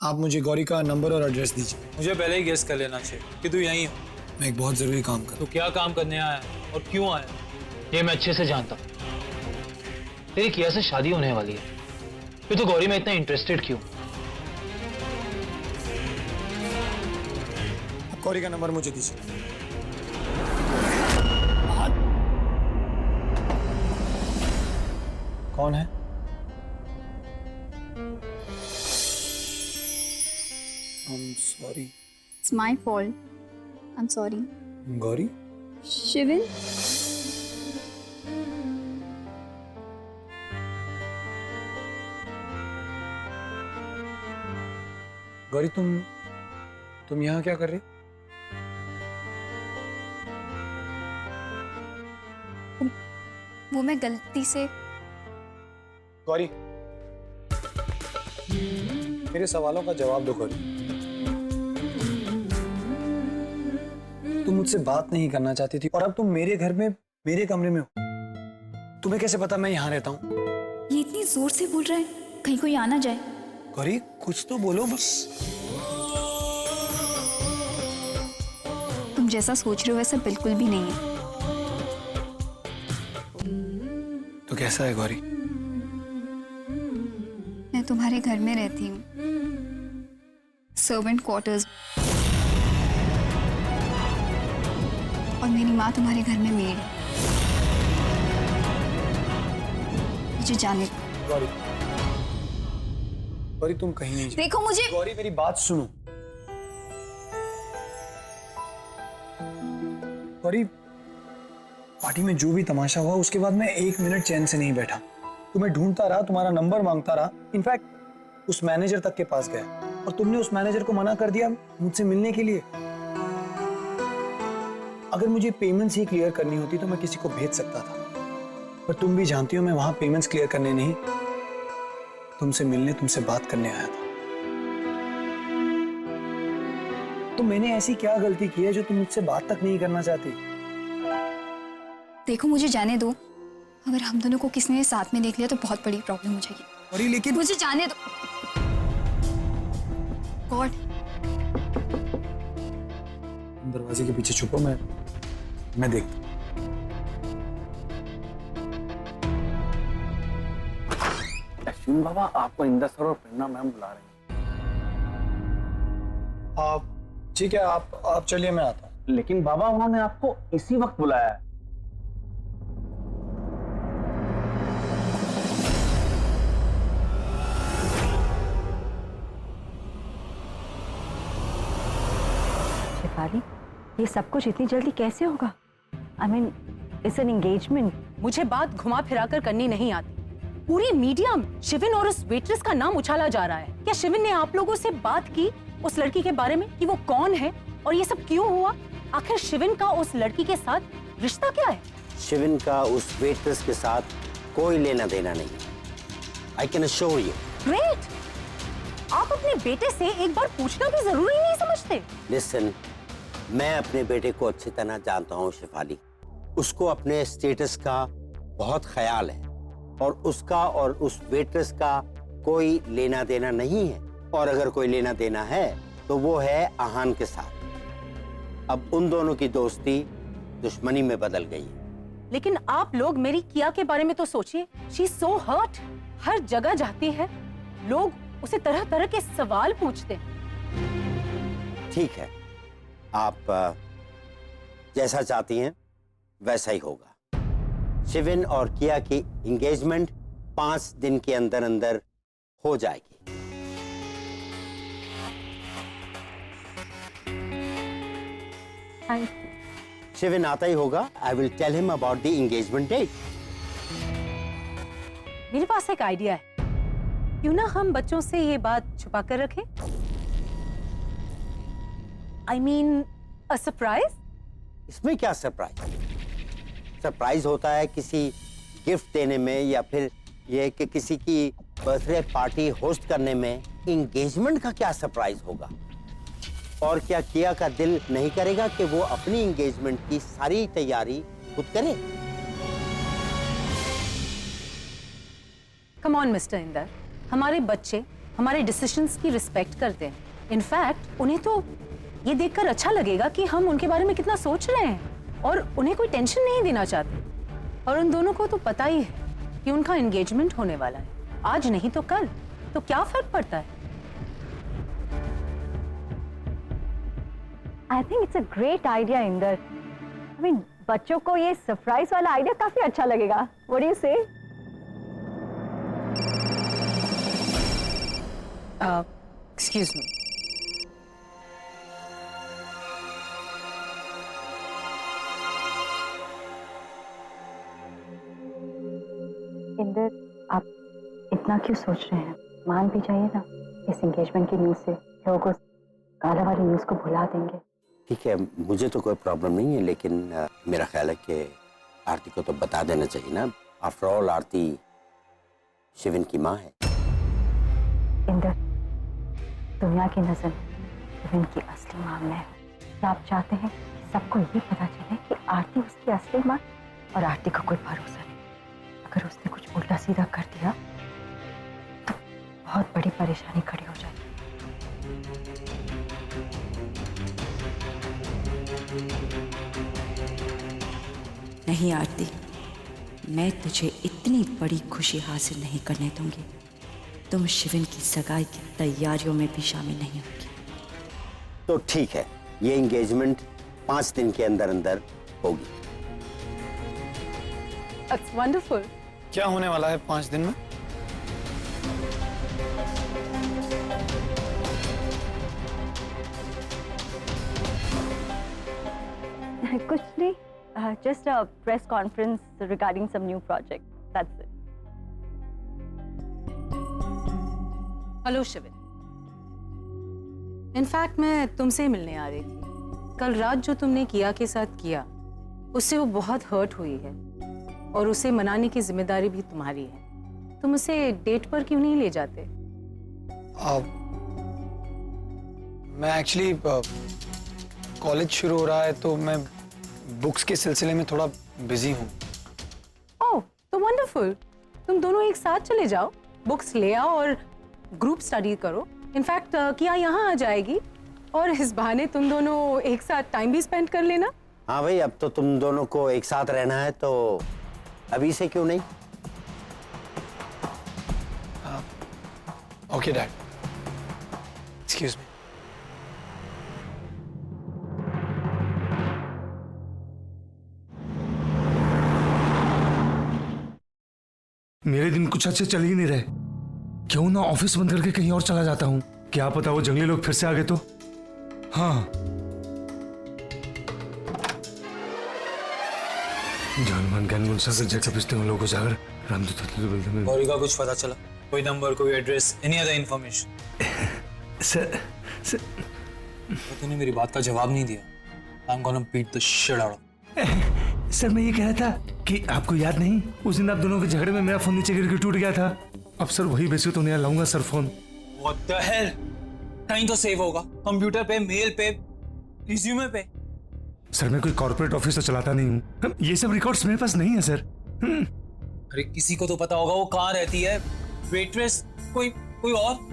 आप मुझे गौरी का नंबर और एड्रेस दीजिए। मुझे पहले ही गेस कर लेना चाहिए कि तू यहीं हो। मैं एक बहुत जरूरी काम कर। तो क्या काम करने आया है और क्यों आया है? ये मैं अच्छे से जानता हूँ। तेरी किया से शादी होने वाली है, फिर तो गौरी में इतना इंटरेस्टेड क्यों? गौरी का नंबर मुझे दीजिए। कौन है? I'm sorry. It's my fault. I'm sorry. Gauri? Shivin? Gauri तुम यहाँ क्या कर रही? वो मैं गलती से। गौरी, मेरे सवालों का जवाब दो गौरी। तुम मुझसे बात नहीं करना चाहती थी और अब तुम मेरे घर में मेरे कमरे में हो। तुम्हें कैसे पता मैं यहाँ रहता हूँ? ये इतनी जोर से बोल रहा है, कहीं कोई आ ना जाए। गौरी कुछ तो बोलो बस। तुम जैसा सोच रहे हो वैसा बिल्कुल भी नहीं है। तो कैसा है गौरी? मैं तुम्हारे घर में रहती हूँ, सर्वेंट क्वार्टर्स, और मेरी माँ तुम्हारे घर में मेड है। मुझे जाने दो। गौरी, गौरी तुम कहीं नहीं जाओ। देखो मुझे। गौरी मेरी बात सुनो। गौरी, पार्टी में जो भी तमाशा हुआ उसके बाद मैं एक मिनट चैन से नहीं बैठा। तुम्हें ढूंढता रहा, तुम्हारा नंबर मांगता रहा, इनफैक्ट उस मैनेजर तक के पास गया और तुमने उस मैनेजर को मना कर दिया मुझसे मिलने के लिए। अगर मुझे पेमेंट्स ही क्लियर करनी होती तो मैं किसी को भेज सकता था, पर तुम भी जानती हो मैं वहां पेमेंट्स क्लियर करने नहीं, तुमसे मिलने, तुमसे बात करने आया था। तो मैंने ऐसी क्या गलती की है जो तुम मुझसे बात तक नहीं करना चाहती? देखो मुझे जाने दो। अगर हम दोनों को किसी ने साथ में देख लिया तो बहुत बड़ी प्रॉब्लम हो जाएगी। अरे लेकिन मुझे जाने दो। गॉड, दरवाजे के पीछे छुपो, मैं देखता हूं। अश्विन बाबा, आपको इंदर सर और प्रेरणा मैम बुला रहे हैं। आप ठीक है, आप चलिए, मैं आता हूं। लेकिन बाबा उन्होंने आपको इसी वक्त बुलाया है। शेफाली, ये सब कुछ इतनी जल्दी कैसे होगा? I mean, it's an engagement। मुझे बात घुमा फिरा कर करनी नहीं आती। पूरी मीडिया में शिविन और उस वेट्रेस का नाम उछाला जा रहा है। क्या शिविन ने आप लोगों से बात की उस लड़की के बारे में कि वो कौन है और ये सब क्यों हुआ? आखिर शिविन का उस लड़की के साथ रिश्ता क्या है? शिविन का उस वेट्रेस के साथ कोई लेना देना नहीं। I can assure you। Great! आप अपने बेटे से एक बार पूछना भी जरूरी नहीं समझते? Listen, मैं अपने बेटे को अच्छी तरह जानता हूँ शेफाली। उसको अपने स्टेटस का बहुत ख्याल है और उसका और उस वेट्रेस का कोई लेना देना नहीं है। और अगर कोई लेना देना है तो वो है आहान के साथ। अब उन दोनों की दोस्ती दुश्मनी में बदल गई है। लेकिन आप लोग मेरी किया के बारे में तो सोचिए। She is so hurt. हर जगह जाती है, लोग उसे तरह तरह के सवाल पूछते हैं। ठीक है, आप जैसा चाहती हैं वैसा ही होगा। शिविन और किया की एंगेजमेंट 5 दिन के अंदर अंदर हो जाएगी। शिविन आता ही होगा। I will tell him about the engagement date. मेरे पास एक आइडिया है। क्यों ना हम बच्चों से ये बात छुपा कर रखें? I mean, a surprise? इसमें क्या सरप्राइज? सरप्राइज होता है किसी गिफ्ट देने में या फिर ये कि किसी की बर्थडे पार्टी होस्ट करने में। एंगेजमेंट का क्या सरप्राइज होगा? और क्या किया का दिल नहीं करेगा कि वो अपनी एंगेजमेंट की सारी तैयारी खुद करे? कम ऑन मिस्टर इंदर, हमारे बच्चे हमारे डिसीजंस की रिस्पेक्ट करते हैं। इनफैक्ट उन्हें तो ये देखकर अच्छा लगेगा कि हम उनके बारे में कितना सोच रहे हैं और उन्हें कोई टेंशन नहीं देना चाहते। और उन दोनों को तो पता ही है कि उनका एंगेजमेंट होने वाला है, आज नहीं तो कल, तो क्या फर्क पड़ता है। I think it's a great idea Inder. I mean बच्चों को ये सरप्राइज वाला आइडिया काफी अच्छा लगेगा। What do you say? Excuse me. Inder, आप इतना क्यों सोच रहे हैं? मान भी जाइए ना, इस एंगेजमेंट की न्यूज़ से लोग उस काला वाली न्यूज़ को भुला देंगे। ठीक है, मुझे तो कोई प्रॉब्लम नहीं है, लेकिन मेरा ख्याल है कि आरती को तो बता देना चाहिए ना। आफ्टर ऑल आरती शिविन की माँ है। इंदर, दुनिया की नजर शिविन की असली माँ मैं हूँ। क्या आप चाहते हैं कि सबको ये पता चले कि आरती उसकी असली माँ? और आरती का कोई भरोसा नहीं, अगर उसने कुछ उल्टा सीधा कर दिया तो बहुत बड़ी परेशानी खड़ी हो जाएगी। नहीं आरती, मैं तुझे इतनी बड़ी खुशी हासिल नहीं करने दूंगी। तुम शिविन की सगाई की तैयारियों में भी शामिल नहीं होगी। तो ठीक है, ये एंगेजमेंट 5 दिन के अंदर अंदर होगी। That's wonderful. क्या होने वाला है 5 दिन में? कुछ नहीं, just a press conference regarding some new project. That's it. Hello Shivin. In fact मैं तुमसे मिलने आ रही थी। कल रात जो तुमने किया के साथ किया, उससे वो बहुत हर्ट हुई है और उसे मनाने की जिम्मेदारी भी तुम्हारी है। तुम उसे डेट पर क्यों नहीं ले जाते? मैं एक्चुअली कॉलेज शुरू हो रहा है तो मैं बुक्स के सिलसिले में थोड़ा बिजी हूँ। ओह, तो वंडरफुल। तुम दोनों एक साथ चले जाओ, बुक्स ले आओ और ग्रुप स्टडी करो। इनफैक्ट किया यहाँ आ जाएगी और इस बहाने तुम दोनों एक साथ टाइम भी स्पेंड कर लेना। हाँ भाई, अब तो तुम दोनों को एक साथ रहना है तो अभी से क्यों नहीं? Okay dad, excuse me. मेरे दिन कुछ अच्छे चल ही नहीं रहे। क्यों ना ऑफिस बंद करके कहीं और चला जाता हूँ। क्या पता वो जंगली लोग फिर से आ गए तो। हाँ, जानमान ज्ञान सागर जैसा पिछते हैं लोगों को जाकर रामदूत गौरी का कुछ पता चला? कोई नंबर, कोई address, any other information? Sir तूने मेरी बात का जवाब नहीं दिया। I'm gonna beat the shit out of sir, मैं ये कह रहा था कि आपको याद नहीं, उस दिन आप दोनों के झगड़े में मेरा फोन नीचे गिर के टूट गया था। अब सर वही बेसिक तो नहीं लाऊंगा sir phone. What the hell? कहीं तो सेव होगा, कंप्यूटर पे, मेल पे, रिज्यूमे पे। सर मैं कोई कॉर्पोरेट ऑफिस तो चलाता नहीं हूँ, ये सब रिकॉर्ड्स मेरे पास नहीं है सर। अरे किसी को तो पता होगा वो कहाँ रहती है, वेट्रेस, कोई और।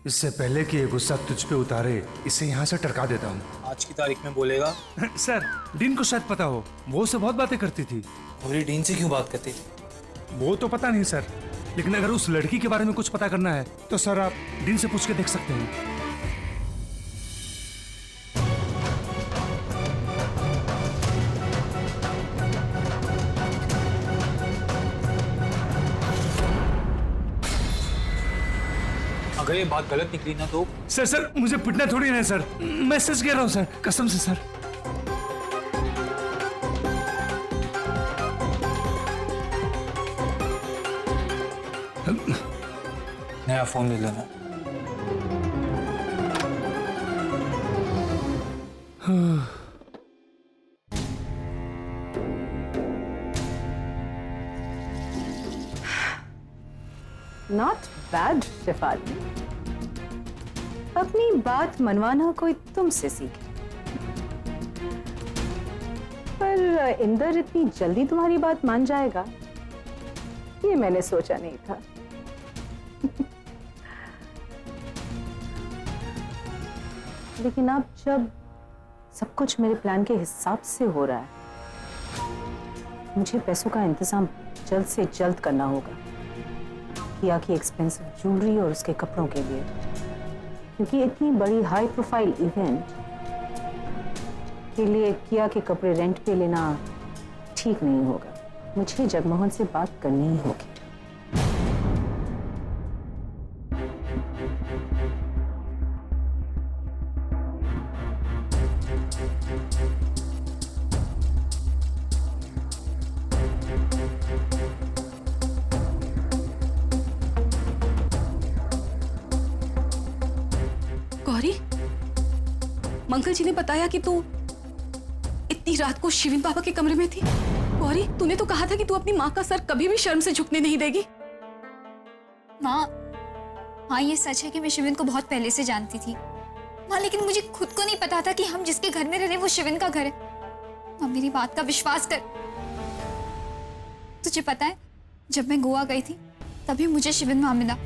इससे पहले कि ये गुस्सा तुझ पे उतारे, इसे यहाँ से टरका देता हूँ। आज की तारीख में बोलेगा। सर, डीन को शायद पता हो, वो उससे बहुत बातें करती थी। गौरी डीन से क्यों बात करती थी? वो तो पता नहीं सर, लेकिन अगर उस लड़की के बारे में कुछ पता करना है तो सर आप डीन से पूछ के देख सकते हैं। अगर ये बात गलत निकली ना तो? सर मुझे पिटना थोड़ी नहीं सर, मैं सच कह रहा हूँ सर, कसम से सर। नया फोन ले लेना। नॉट बैड शेफाली, अपनी बात मनवाना कोई तुमसे सीखे। पर इंदर इतनी जल्दी तुम्हारी बात मान जाएगा, ये मैंने सोचा नहीं था। लेकिन अब जब सब कुछ मेरे प्लान के हिसाब से हो रहा है, मुझे पैसों का इंतजाम जल्द से जल्द करना होगा किया की एक्सपेंसिव ज्वेलरी और उसके कपड़ों के लिए, क्योंकि इतनी बड़ी हाई प्रोफाइल इवेंट के लिए किया के कपड़े रेंट पे लेना ठीक नहीं होगा। मुझे जगमोहन से बात करनी ही होगी। गौरी, मंगल जी ने बताया कि तू इतनी रात को शिविन बाबा के कमरे में थी। गौरी, तूने तो कहा था कि तू अपनी माँ का सर कभी भी शर्म से झुकने नहीं देगी। माँ, हाँ ये सच है कि मैं शिविन को बहुत पहले से जानती थी माँ, लेकिन मुझे खुद को नहीं पता था कि हम जिसके घर में रह रहे वो शिविन का घर है। माँ मेरी बात का विश्वास कर। तुझे पता है, जब मैं गोवा गई थी तभी मुझे शिविन वहां मिला।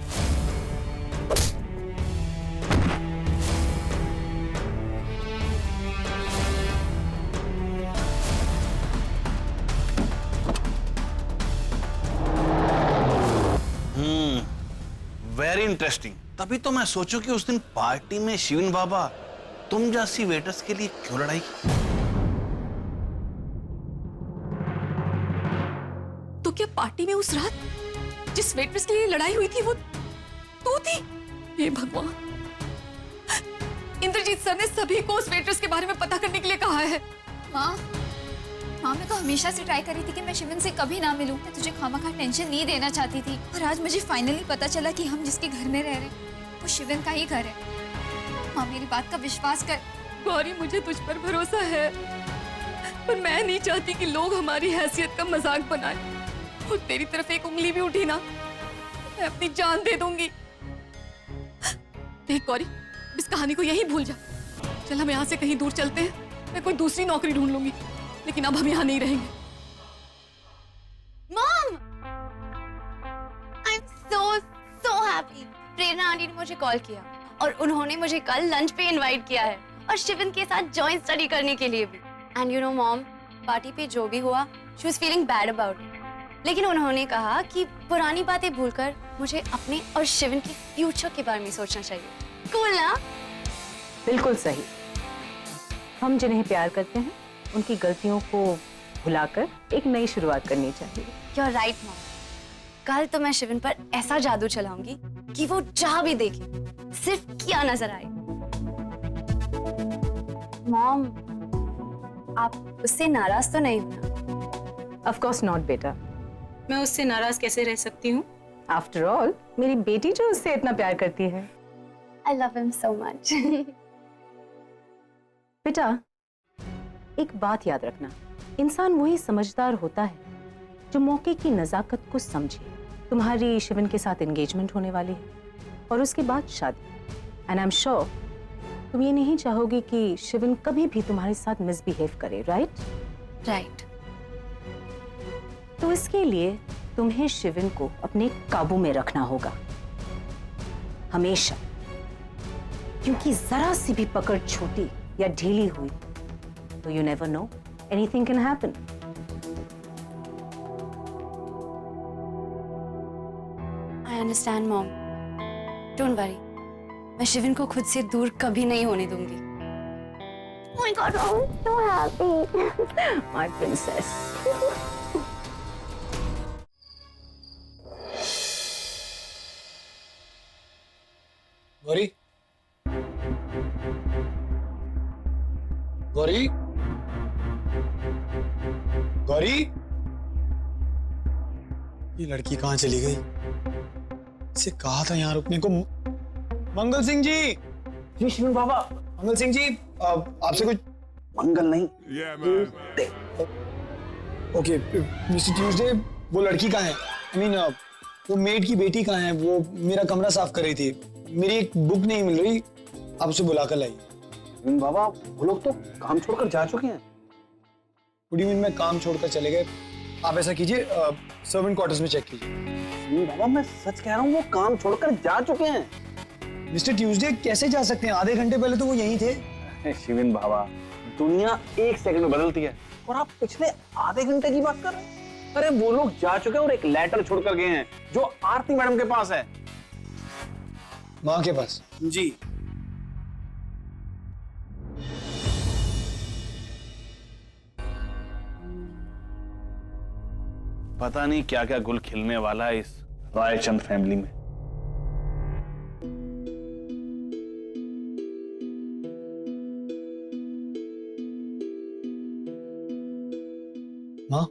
Very interesting. तभी तो मैं सोचूं कि उस दिन पार्टी में शिविन बाबा तुम जैसी वेटर्स के लिए क्यों लड़ाई की। तो क्या पार्टी में उस रात जिस वेट्रेस के लिए लड़ाई हुई थी वो तू थी? हे भगवान, इंद्रजीत सर ने सभी को उस वेट्रेस के बारे में पता करने के लिए कहा है। माँ, मैं तो हमेशा से ट्राई कर रही थी कि मैं शिविन से कभी ना मिलूं। मैं तुझे खामखा टेंशन नहीं देना चाहती थी, और आज मुझे फाइनली पता चला कि हम जिसके घर में रह रहे हैं वो शिविन का ही घर है। माँ मेरी बात का विश्वास कर। गौरी, मुझे तुझ पर भरोसा है, पर मैं नहीं चाहती कि लोग हमारी हैसियत का मजाक बनाएं। और तेरी तरफ एक उंगली भी उठी ना, मैं अपनी जान दे दूंगी। देख गौरी, इस कहानी को यहीं भूल जा। चल हम यहाँ से कहीं दूर चलते हैं। मैं कोई दूसरी नौकरी ढूंढ लूंगी, लेकिन अब हम यहाँ नहीं रहेंगे। Mom, I am so happy। Prerna aunty ने मुझे कॉल किया और उन्होंने मुझे कल लंच पे इनवाइट किया है, और शिविन के साथ जॉइंट स्टडी करने के लिए भी। And you know mom, party पे जो भी हुआ, she was feeling bad about it. लेकिन उन्होंने कहा कि पुरानी बातें भूलकर मुझे अपने और शिविन के फ्यूचर के बारे में सोचना चाहिए। कूल ना? बिल्कुल सही। हम जिन्हें प्यार करते हैं उनकी गलतियों को भुलाकर एक नई शुरुआत करनी चाहिए। You're right, mom. कल तो मैं शिविन पर ऐसा जादू चलाऊंगी कि वो जहां भी देखे सिर्फ किया नजर आए। मॉम, आप उससे नाराज तो नहीं हो ना? Of course not, बेटा। मैं उससे नाराज कैसे रह सकती हूँ? After all, मेरी बेटी जो उससे इतना प्यार करती है। I love him so much। बेटा, एक बात याद रखना, इंसान वही समझदार होता है जो मौके की नजाकत को समझे। तुम्हारी शिविन के साथ एंगेजमेंट होने वाली है और उसके बाद शादी। एंड आई एम श्योर तुम ये नहीं चाहोगी कि शिविन कभी भी तुम्हारे साथ मिसबिहेव करे, राइट? राइट। तो इसके लिए तुम्हें शिविन को अपने काबू में रखना होगा हमेशा, क्योंकि जरा सी भी पकड़ छोटी या ढीली हुई तो you never know, anything can happen। I understand, mom। Don't worry, मैं शिविन को खुद से दूर कभी नहीं होने दूंगी। Oh my God, mom, I'm so happy। My princess। Gauri, Gauri, Gauri, ये लड़की कहाँ चली गई? इसे कहा था यहाँ रुकने को। मंगल सिंह जी। जी शिविन बाबा। मंगल सिंह जी, आपसे कुछ। मंगल नहीं, ओके मिस्टर ट्यूसडे, वो लड़की कहाँ है? आई मीन वो मेड की बेटी कहाँ है? वो मेरा कमरा साफ कर रही थी, मेरी एक बुक नहीं मिल रही, आप उसे बुलाकर लाइए। शिविन बाबा, वो लोग तो काम छोड़कर जा चुके हैं। गुड में काम छोड़कर चले गए? आप ऐसा कीजिए, सर्वेंट क्वार्टर्स में चेक कीजिए। शिविन बाबा, मैं सच कह रहा हूँ, वो काम छोड़कर जा चुके हैं। मिस्टर ट्यूसडे कैसे जा सकते हैं? आधे घंटे पहले तो वो यहीं थे। शिविन बाबा, दुनिया एक सेकंड में बदलती है और आप पिछले आधे घंटे की बात कर रहे हैं। अरे वो लोग जा चुके हैं और एक लेटर छोड़कर गए हैं जो आरती मैडम के पास है। माँ के पास? जी। पता नहीं क्या क्या गुल खिलने वाला है इस रायचंद फैमिली में। माँ,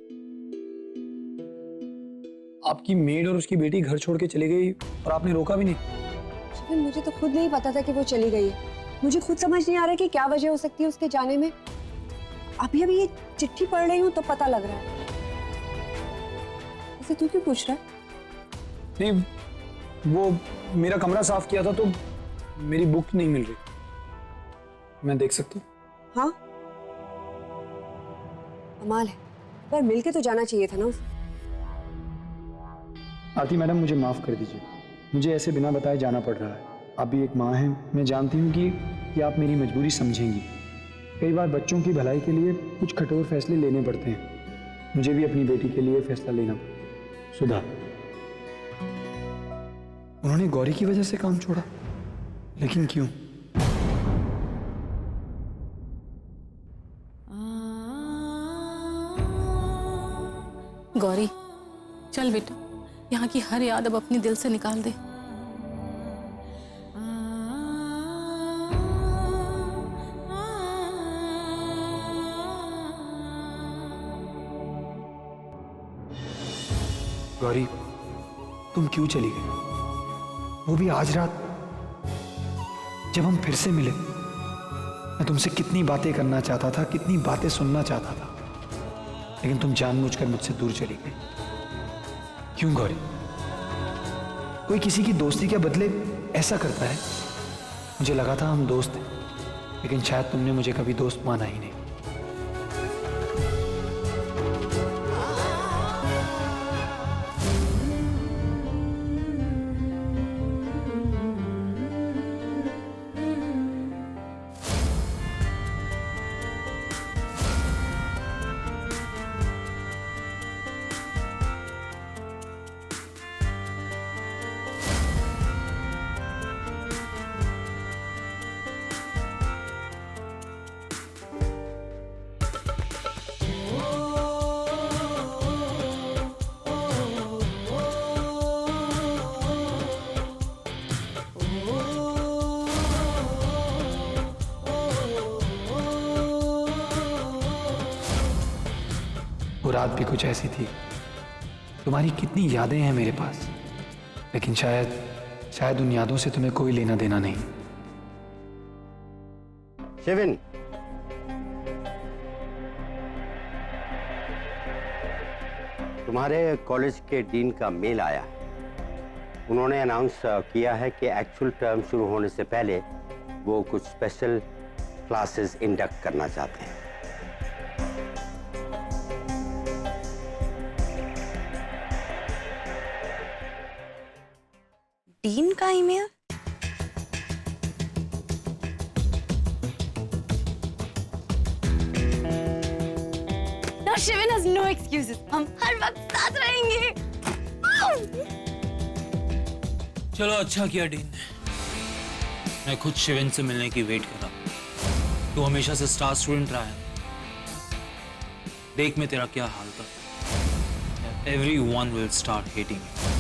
आपकी मेड और उसकी बेटी घर छोड़ के चली गई और आपने रोका भी नहीं। शिविन, मुझे तो खुद नहीं पता था कि वो चली गई है। मुझे खुद समझ नहीं आ रहा कि क्या वजह हो सकती है उसके जाने में। अभी अभी ये चिट्ठी पढ़ रही हूँ तो पता लग रहा है। ऐसे तू क्यों पूछ रहा है? नहीं, वो मेरा कमरा साफ किया था तो मेरी बुक नहीं मिल रही। मैं देख सकता हूँ? हाँ, कमाल है, पर मिलके तो जाना चाहिए था ना उसे। आरती मैडम, मुझे माफ कर दीजिए, मुझे ऐसे बिना बताए जाना पड़ रहा है। आप भी एक माँ हैं, मैं जानती हूँ कि आप मेरी मजबूरी समझेंगी। कई बार बच्चों की भलाई के लिए कुछ कठोर फैसले लेने पड़ते हैं। मुझे भी अपनी बेटी के लिए फैसला लेना पड़ा। सुधा, उन्होंने गौरी की वजह से काम छोड़ा, लेकिन क्यों? गौरी, चल बेटा, यहाँ की हर याद अब अपने दिल से निकाल दे। गौरी, तुम क्यों चली गई? वो भी आज रात, जब हम फिर से मिले। मैं तुमसे कितनी बातें करना चाहता था, कितनी बातें सुनना चाहता था, लेकिन तुम जानबूझकर मुझसे दूर चली गई। क्यों गौरी? कोई किसी की दोस्ती के बदले ऐसा करता है? मुझे लगा था हम दोस्त हैं, लेकिन शायद तुमने मुझे कभी दोस्त माना ही नहीं। वो रात भी कुछ ऐसी थी। तुम्हारी कितनी यादें हैं मेरे पास, लेकिन शायद उन यादों से तुम्हें कोई लेना देना नहीं। शिविन, तुम्हारे कॉलेज के डीन का मेल आया है। उन्होंने अनाउंस किया है कि एक्चुअल टर्म शुरू होने से पहले वो कुछ स्पेशल क्लासेस इंडक्ट करना चाहते हैं। डीन का email? Now Shivan has no excuses. हम हर वक्त साथ रहेंगे। चलो, अच्छा किया डीन ने। मैं खुद शिविन से मिलने की वेट कर रहा हूं। तू हमेशा से स्टार स्टूडेंट रहा है, देख मैं तेरा क्या हाल कर। Everyone will start hating you.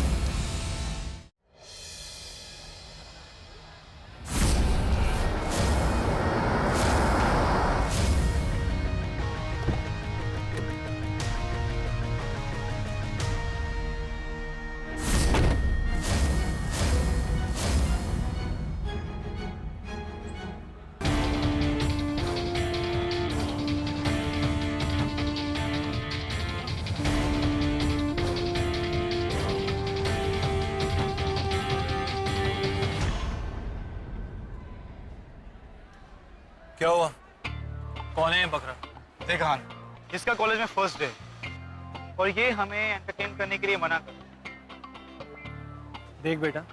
क्या हुआ? कौन है बकरा? देखान, इसका कॉलेज में फर्स्ट डे और ये हमें एंटरटेन करने के लिए मना कर। देख बेटा,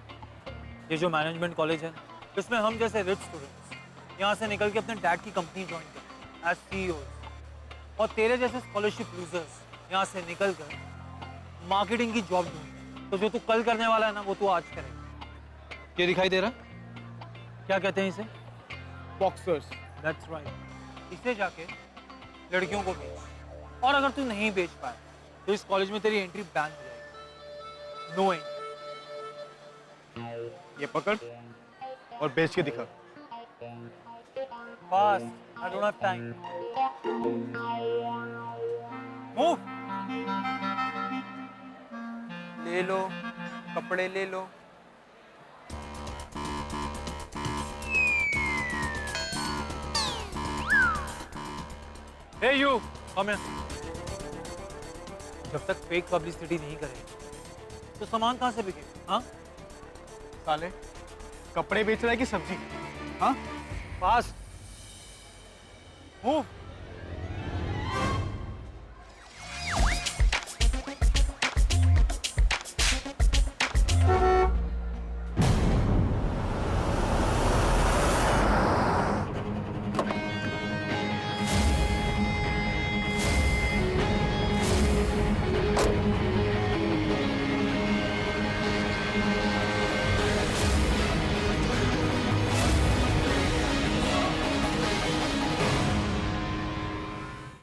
ये जो मैनेजमेंट कॉलेज है इसमें हम जैसे रिच स्टूडेंट्स यहाँ से निकल के अपने डैड की कंपनी ज्वाइन करें एज CEOs, और तेरे जैसे स्कॉलरशिप लूजर्स यहाँ से निकल कर मार्केटिंग की जॉब ढूंढते। तो जो तू कल करने वाला है ना, वो तू आज करेगा। ये दिखाई दे रहा? क्या कहते हैं इसे? बॉक्सर्स। That's right. इसे जाके लड़कियों को बेच, और अगर तू नहीं बेच पाए तो इस कॉलेज में तेरी एंट्री बैन हो जाएगी। No entry. ये पकड़ और बेच के दिखा। Fast. I don't have time. Move. ले लो, कपड़े ले लो। Hey you, come here. जब तक फेक पब्लिसिटी नहीं करेगा तो सामान कहाँ से बिकेगा? हाँ? साले, कपड़े बेच रहा है कि सब्जी? हाँ? Fast. Move.